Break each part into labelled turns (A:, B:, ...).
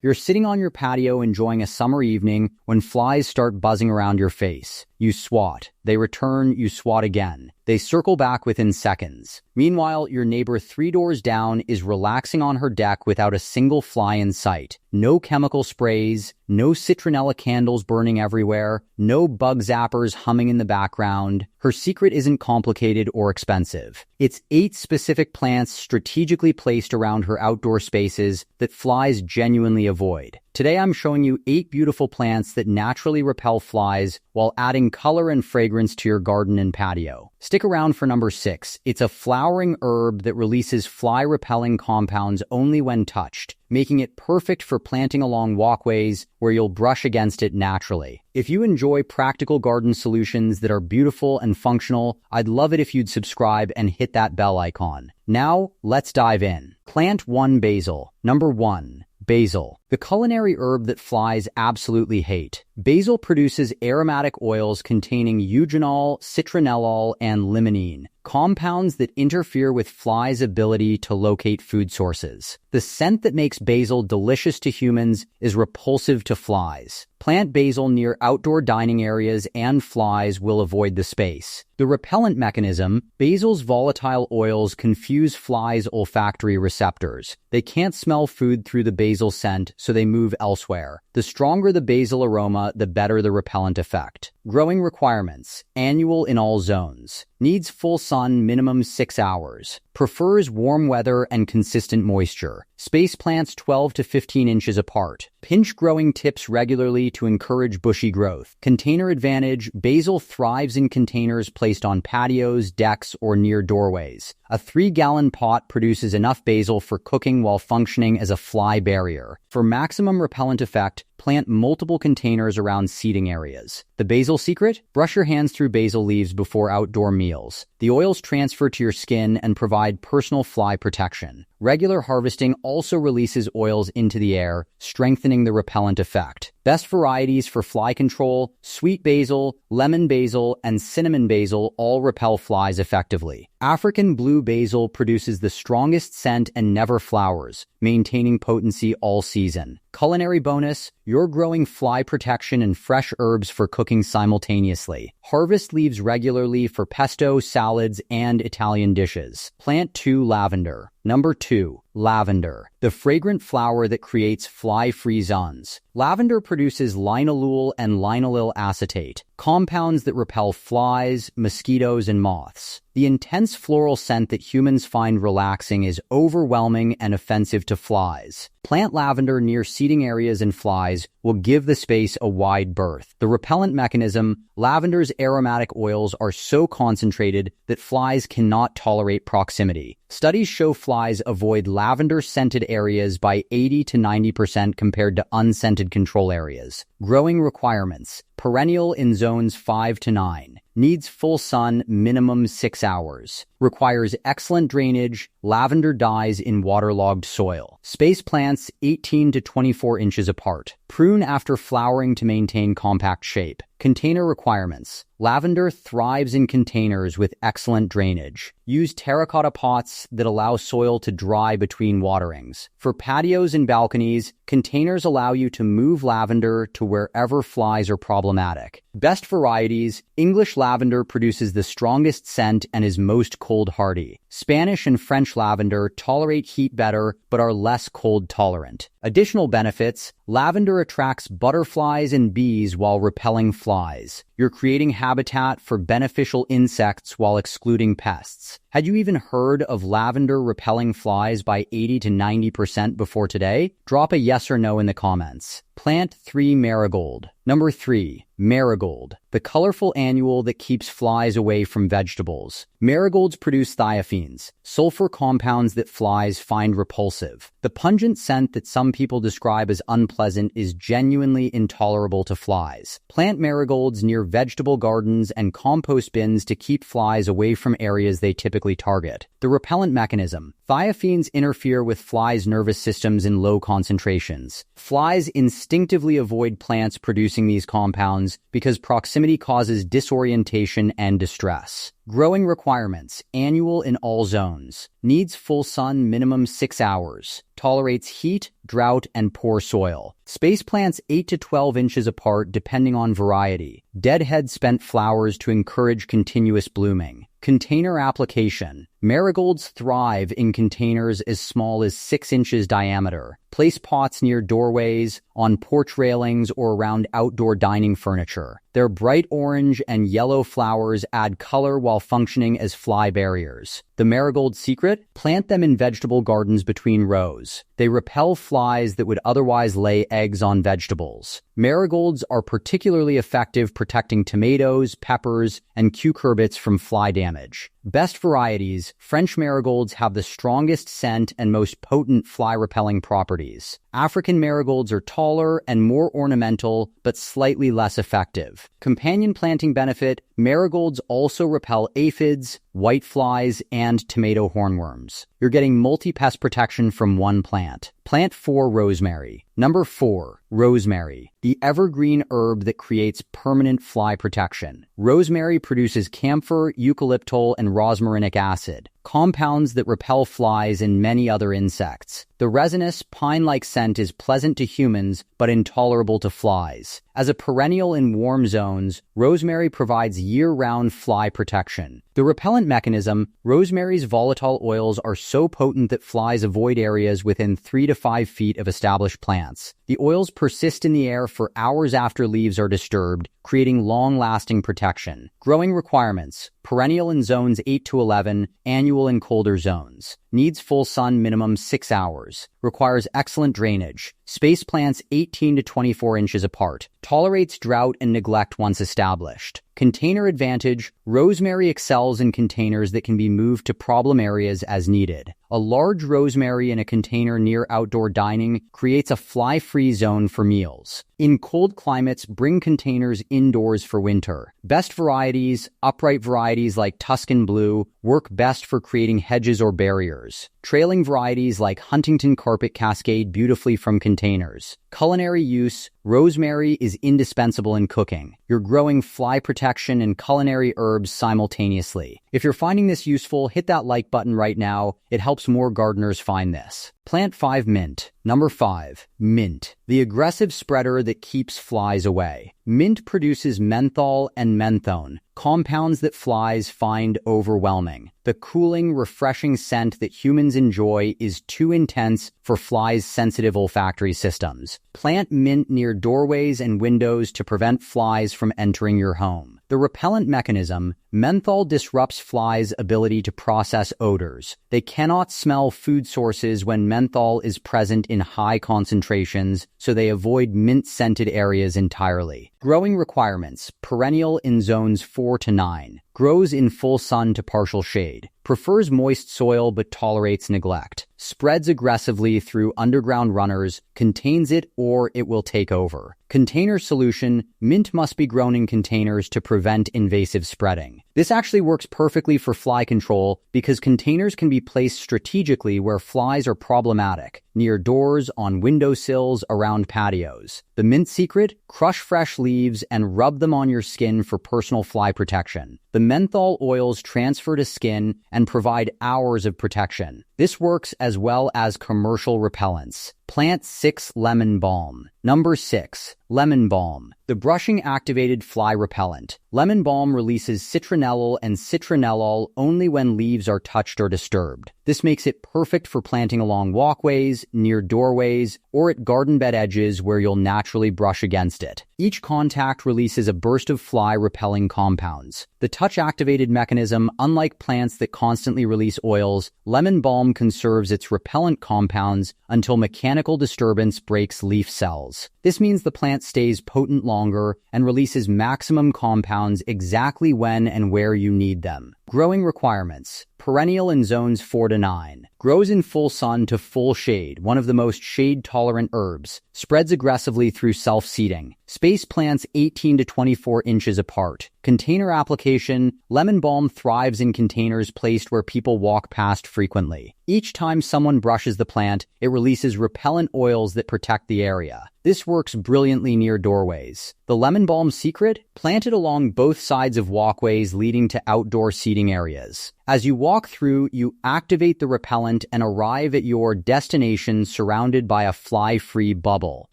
A: You're sitting on your patio enjoying a summer evening when flies start buzzing around your face. You swat. They return, you swat again. They circle back within seconds. Meanwhile, your neighbor 3 doors down is relaxing on her deck without a single fly in sight. No chemical sprays, no citronella candles burning everywhere, no bug zappers humming in the background. Her secret isn't complicated or expensive. It's 8 specific plants strategically placed around her outdoor spaces that flies genuinely avoid. Today I'm showing you 8 beautiful plants that naturally repel flies while adding color and fragrance to your garden and patio. Stick around for number 6. It's a flowering herb that releases fly-repelling compounds only when touched, making it perfect for planting along walkways where you'll brush against it naturally. If you enjoy practical garden solutions that are beautiful and functional, I'd love it if you'd subscribe and hit that bell icon. Now, let's dive in. Plant 1 basil. Number 1. Basil, the culinary herb that flies absolutely hate. Basil produces aromatic oils containing eugenol, citronellol, and limonene, compounds that interfere with flies' ability to locate food sources. The scent that makes basil delicious to humans is repulsive to flies. Plant basil near outdoor dining areas and flies will avoid the space. The repellent mechanism, basil's volatile oils confuse flies' olfactory receptors. They can't smell food through the basil scent, so they move elsewhere. The stronger the basil aroma, the better the repellent effect. Growing requirements: annual in all zones. Needs full sun, minimum 6 hours. Prefers warm weather and consistent moisture. Space plants 12 to 15 inches apart. Pinch growing tips regularly to encourage bushy growth. Container advantage: basil thrives in containers placed on patios, decks, or near doorways. A 3-gallon pot produces enough basil for cooking while functioning as a fly barrier. For maximum repellent effect, plant multiple containers around seating areas. The basil secret? Brush your hands through basil leaves before outdoor meals. The oils transfer to your skin and provide personal fly protection. Regular harvesting also releases oils into the air, strengthening the repellent effect. Best varieties for fly control: sweet basil, lemon basil, and cinnamon basil all repel flies effectively. African blue basil produces the strongest scent and never flowers, maintaining potency all season. Culinary bonus: you're growing fly protection and fresh herbs for cooking simultaneously. Harvest leaves regularly for pesto, salads, and Italian dishes. Plant 2 lavender. Number 2. Lavender, the fragrant flower that creates fly-free zones. Lavender produces linalool and linaloyl acetate, compounds that repel flies, mosquitoes, and moths. The intense floral scent that humans find relaxing is overwhelming and offensive to flies. Plant lavender near seating areas and flies will give the space a wide berth. The repellent mechanism: lavender's aromatic oils are so concentrated that flies cannot tolerate proximity. Studies show flies avoid lavender-scented areas by 80 to 90% compared to unscented control areas. Growing requirements: perennial in zones 5 to 9. Needs full sun, minimum 6 hours. Requires excellent drainage. Lavender dies in waterlogged soil. Space plants 18 to 24 inches apart. Prune after flowering to maintain compact shape. Container requirements: lavender thrives in containers with excellent drainage. Use terracotta pots that allow soil to dry between waterings. For patios and balconies, containers allow you to move lavender to wherever flies are problematic. Best varieties: English lavender produces the strongest scent and is most cold hardy. Spanish and French lavender tolerate heat better but are less cold tolerant. Additional benefits: lavender attracts butterflies and bees while repelling flies. You're creating habitat for beneficial insects while excluding pests. Had you even heard of lavender repelling flies by 80 to 90% before today? Drop a yes or no in the comments. Plant 3 marigold. Number 3. Marigold, the colorful annual that keeps flies away from vegetables. Marigolds produce thiophene, sulfur compounds that flies find repulsive. The pungent scent that some people describe as unpleasant is genuinely intolerable to flies. Plant marigolds near vegetable gardens and compost bins to keep flies away from areas they typically target. The repellent mechanism: thiophenes interfere with flies' nervous systems in low concentrations. Flies instinctively avoid plants producing these compounds because proximity causes disorientation and distress. Growing requirements, annual in all zones. Needs full sun, minimum 6 hours. Tolerates heat, drought, and poor soil. Space plants 8 to 12 inches apart depending on variety. Deadhead spent flowers to encourage continuous blooming. Container application. Marigolds thrive in containers as small as 6 inches diameter. Place pots near doorways, on porch railings, or around outdoor dining furniture. Their bright orange and yellow flowers add color while functioning as fly barriers. The marigold secret? Plant them in vegetable gardens between rows. They repel flies that would otherwise lay eggs on vegetables. Marigolds are particularly effective protecting tomatoes, peppers, and cucurbits from fly damage. Best varieties, French marigolds have the strongest scent and most potent fly-repelling properties. African marigolds are taller and more ornamental, but slightly less effective. Companion planting benefit, marigolds also repel aphids, whiteflies, and tomato hornworms. You're getting multi-pest protection from one plant. Plant 4 rosemary. Number 4, rosemary, the evergreen herb that creates permanent fly protection. Rosemary produces camphor, eucalyptol, and rosmarinic acid, compounds that repel flies and many other insects. The resinous, pine-like scent is pleasant to humans, but intolerable to flies. As a perennial in warm zones, rosemary provides year-round fly protection. The repellent mechanism, rosemary's volatile oils are so potent that flies avoid areas within 3 to 5 feet of established plants. The oils persist in the air for hours after leaves are disturbed, creating long-lasting protection. Growing requirements, perennial in zones 8 to 11, annual in colder zones. Needs full sun, minimum 6 hours. Requires excellent drainage. Space plants 18 to 24 inches apart. Tolerates drought and neglect once established. Container advantage, rosemary excels in containers that can be moved to problem areas as needed. A large rosemary in a container near outdoor dining creates a fly-free zone for meals. In cold climates, bring containers indoors for winter. Best varieties, upright varieties like Tuscan Blue, work best for creating hedges or barriers. Trailing varieties like Huntington Carpet cascade beautifully from containers. Culinary use, rosemary is indispensable in cooking. You're growing fly protection and culinary herbs simultaneously. If you're finding this useful, hit that like button right now. It helps more gardeners find this. Plant 5 mint. Number 5, mint, the aggressive spreader that keeps flies away. Mint produces menthol and menthone, compounds that flies find overwhelming. The cooling, refreshing scent that humans enjoy is too intense for flies' sensitive olfactory systems. Plant mint near doorways and windows to prevent flies from entering your home. The repellent mechanism, menthol disrupts flies' ability to process odors. They cannot smell food sources when menthol is present in high concentrations, so they avoid mint-scented areas entirely. Growing requirements, perennial in zones 4 to 9. Grows in full sun to partial shade. Prefers moist soil but tolerates neglect. Spreads aggressively through underground runners, contains it or it will take over. Container solution, mint must be grown in containers to prevent invasive spreading. This actually works perfectly for fly control because containers can be placed strategically where flies are problematic, near doors, on windowsills, around patios. The mint secret? Crush fresh leaves and rub them on your skin for personal fly protection. The menthol oils transfer to skin and provide hours of protection. This works as well as commercial repellents. Plant 6 lemon balm. Number 6, lemon balm, the brushing-activated fly repellent. Lemon balm releases citronellol and citronellol only when leaves are touched or disturbed. This makes it perfect for planting along walkways, near doorways, or at garden bed edges where you'll naturally brush against it. Each contact releases a burst of fly-repelling compounds. The touch-activated mechanism, unlike plants that constantly release oils, lemon balm conserves its repellent compounds until mechanical disturbance breaks leaf cells. This means the plant stays potent longer and releases maximum compounds exactly when and where you need them. Growing requirements. Perennial in zones 4 to 9. Grows in full sun to full shade, one of the most shade-tolerant herbs. Spreads aggressively through self-seeding. Space plants 18 to 24 inches apart. Container application. Lemon balm thrives in containers placed where people walk past frequently. Each time someone brushes the plant, it releases repellent oils that protect the area. This works brilliantly near doorways. The lemon balm secret? Planted along both sides of walkways leading to outdoor seating feeding areas. As you walk through, you activate the repellent and arrive at your destination surrounded by a fly-free bubble.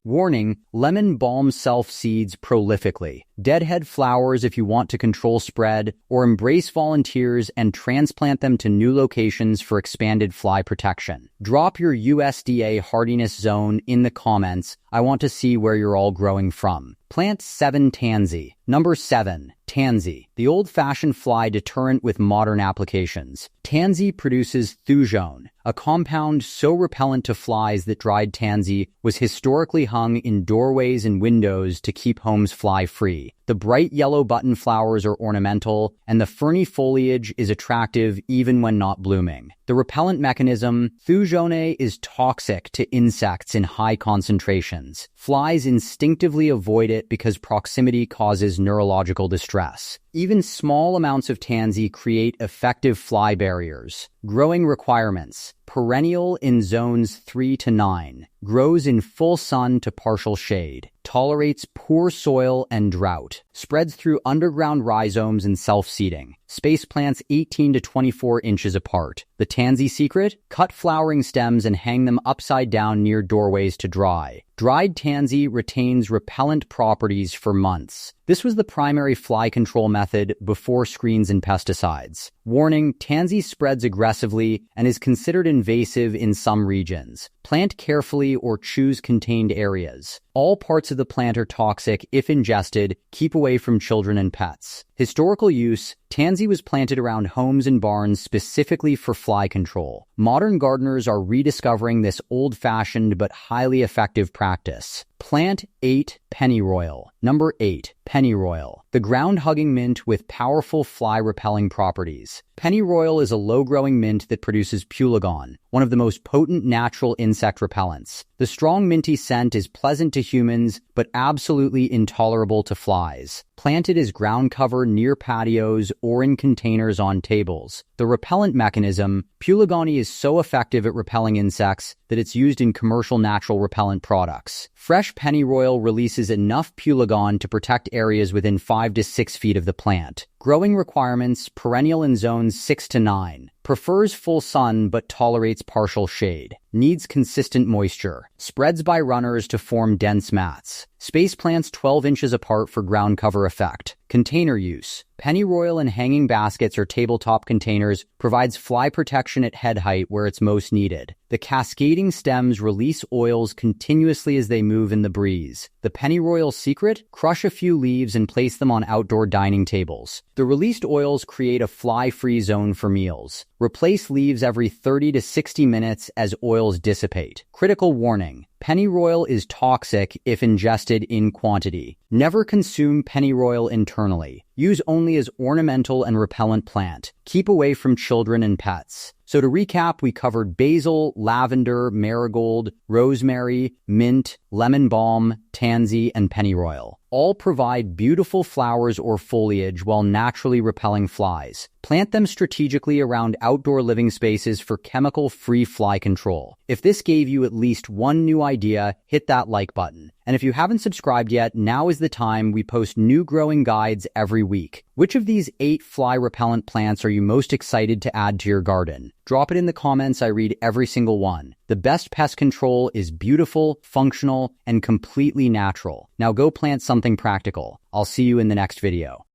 A: Warning, lemon balm self-seeds prolifically. Deadhead flowers if you want to control spread, or embrace volunteers and transplant them to new locations for expanded fly protection. Drop your USDA hardiness zone in the comments. I want to see where you're all growing from. Plant 7 tansy. Number 7. Tansy, the old-fashioned fly deterrent with modern applications. Tansy produces thujone, a compound so repellent to flies that dried tansy was historically hung in doorways and windows to keep homes fly-free. The bright yellow button flowers are ornamental, and the ferny foliage is attractive even when not blooming. The repellent mechanism, thujone, is toxic to insects in high concentrations. Flies instinctively avoid it because proximity causes neurological distress. Even small amounts of tansy create effective fly barriers. Growing requirements: perennial in zones 3 to 9, grows in full sun to partial shade, tolerates poor soil and drought, spreads through underground rhizomes and self-seeding. Space plants 18 to 24 inches apart. The tansy secret? Cut flowering stems and hang them upside down near doorways to dry. Dried tansy retains repellent properties for months. This was the primary fly control method before screens and pesticides. Warning, tansy spreads aggressively and is considered invasive in some regions. Plant carefully or choose contained areas. All parts of the plant are toxic if ingested. Keep away from children and pets. Historical use: tansy was planted around homes and barns specifically for fly control. Modern gardeners are rediscovering this old-fashioned but highly effective practice. Plant 8 pennyroyal. Number 8. Pennyroyal, the ground-hugging mint with powerful fly-repelling properties. Pennyroyal is a low-growing mint that produces peulagon, one of the most potent natural insect repellents. The strong minty scent is pleasant to humans, but absolutely intolerable to flies. Planted as ground cover near patios or in containers on tables. The repellent mechanism: peulagoni is so effective at repelling insects that it's used in commercial natural repellent products. Fresh pennyroyal releases enough peulagon to protect areas within 5 to 6 feet of the plant. Growing requirements: perennial in zones 6 to 9. Prefers full sun but tolerates partial shade. Needs consistent moisture. Spreads by runners to form dense mats. Space plants 12 inches apart for ground cover effect. Container use: pennyroyal in hanging baskets or tabletop containers provides fly protection at head height where it's most needed. The cascading stems release oils continuously as they move in the breeze. The pennyroyal secret? Crush a few leaves and place them on outdoor dining tables. The released oils create a fly-free zone for meals. Replace leaves every 30 to 60 minutes as oils dissipate. Critical warning: pennyroyal is toxic if ingested in quantity. Never consume pennyroyal internally. Use only as ornamental and repellent plant. Keep away from children and pets. So to recap, we covered basil, lavender, marigold, rosemary, mint, lemon balm, tansy, and pennyroyal. All provide beautiful flowers or foliage while naturally repelling flies. Plant them strategically around outdoor living spaces for chemical-free fly control. If this gave you at least one new idea, hit that like button. And if you haven't subscribed yet, now is the time. We post new growing guides every week. Which of these 8 fly repellent plants are you most excited to add to your garden? Drop it in the comments. I read every single one. The best pest control is beautiful, functional, and completely natural. Now go plant something practical. I'll see you in the next video.